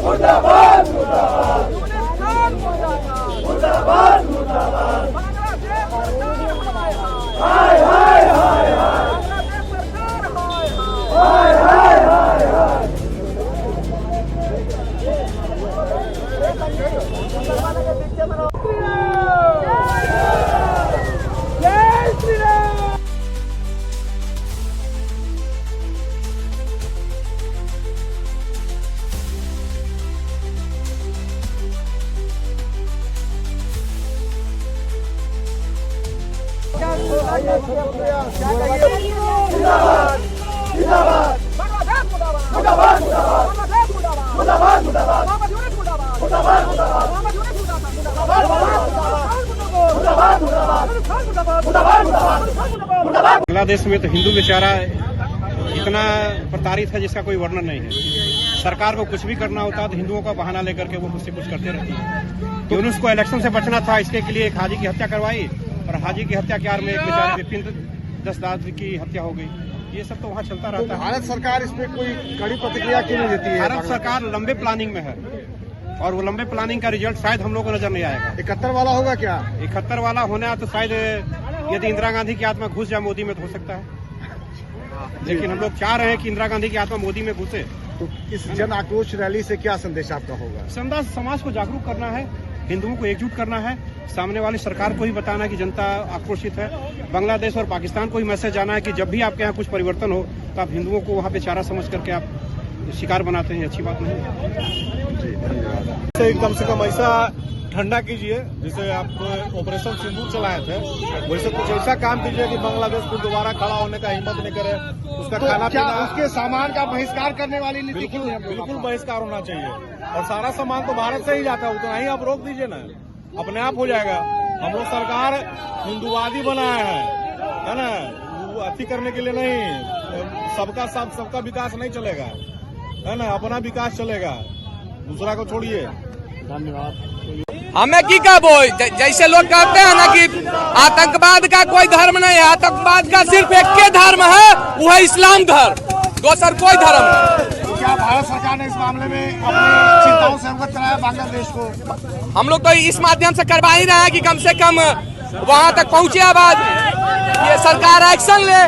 मुर्दाबाद मुर्दाबाद मुर्दाबाद मुर्दाबाद हाय हाय हाय हाय हाय हाय हाय बांग्लादेश में तो हिंदू बेचारा इतना प्रताड़ित है जिसका कोई वर्णन नहीं है। सरकार को कुछ भी करना होता है तो हिंदुओं का बहाना लेकर के वो मुझसे कुछ करते रहती है। तो उसको इलेक्शन से बचना था, इसके लिए एक हाजी की हत्या करवाई और हाजी की हत्या के आड़ में एक बेचारे विपिन दसदास की हत्या हो गई। ये सब तो वहाँ चलता रहता है। भारत सरकार इस पे कोई कड़ी प्रतिक्रिया क्यों नहीं देती है? भारत सरकार लंबे प्लानिंग में है और वो लंबे प्लानिंग का रिजल्ट शायद हम लोग को नजर नहीं आएगा। 71 वाला होगा क्या? 71 वाला होना तो शायद यदि इंदिरा गांधी की आत्मा घुस जाए मोदी में तो हो सकता है, लेकिन हम लोग चाह रहे हैं कि इंदिरा गांधी की आत्मा मोदी में घुसे। तो इस जन आक्रोश रैली से क्या संदेश आपका होगा? समाज को जागरूक करना है, हिंदुओं को एकजुट करना है, सामने वाली सरकार को ही बताना है कि जनता आक्रोशित है। बांग्लादेश और पाकिस्तान को ही मैसेज आना है कि जब भी आपके यहाँ कुछ परिवर्तन हो तो आप हिंदुओं को वहाँ बेचारा समझ करके आप शिकार बनाते हैं, अच्छी बात नहीं। कम से कम ऐसा ठंडा कीजिए जिसे आप ऑपरेशन सिंदूर चलाए थे, वैसे कुछ ऐसा काम कीजिए कि बांग्लादेश को दोबारा खड़ा होने का हिम्मत नहीं करे। उसका तो खाना पीना, उसके सामान का बहिष्कार करने वाली नीति क्यों है? बिल्कुल बहिष्कार होना चाहिए और सारा सामान तो भारत से ही जाता है, उतना ही आप रोक दीजिए ना, अपने आप हो जाएगा। हम लोग सरकार हिंदुवादी बनाए है ना, अति करने के लिए नहीं। सबका सबका विकास नहीं चलेगा, है ना, अपना विकास चलेगा, दूसरा को छोड़िए। धन्यवाद। हमें की कहबो, जैसे लोग कहते हैं ना कि आतंकवाद का कोई धर्म नहीं है, आतंकवाद का सिर्फ एक के धर्म है, वो है इस्लाम धर्म, दूसर कोई धर्म नहीं। तो क्या भारत सरकार ने इस मामले में अपनी चिंताओं से अवगत कराया बांग्लादेश को? हम लोग तो इस माध्यम से करवा ही रहे हैं कि कम से कम वहाँ तक पहुँचे आवाज, ये सरकार एक्शन ले।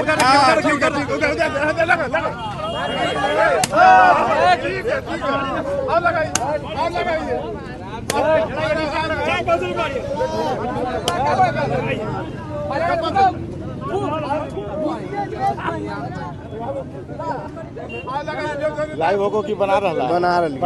लाइव होको कि बना रहा? बना रही।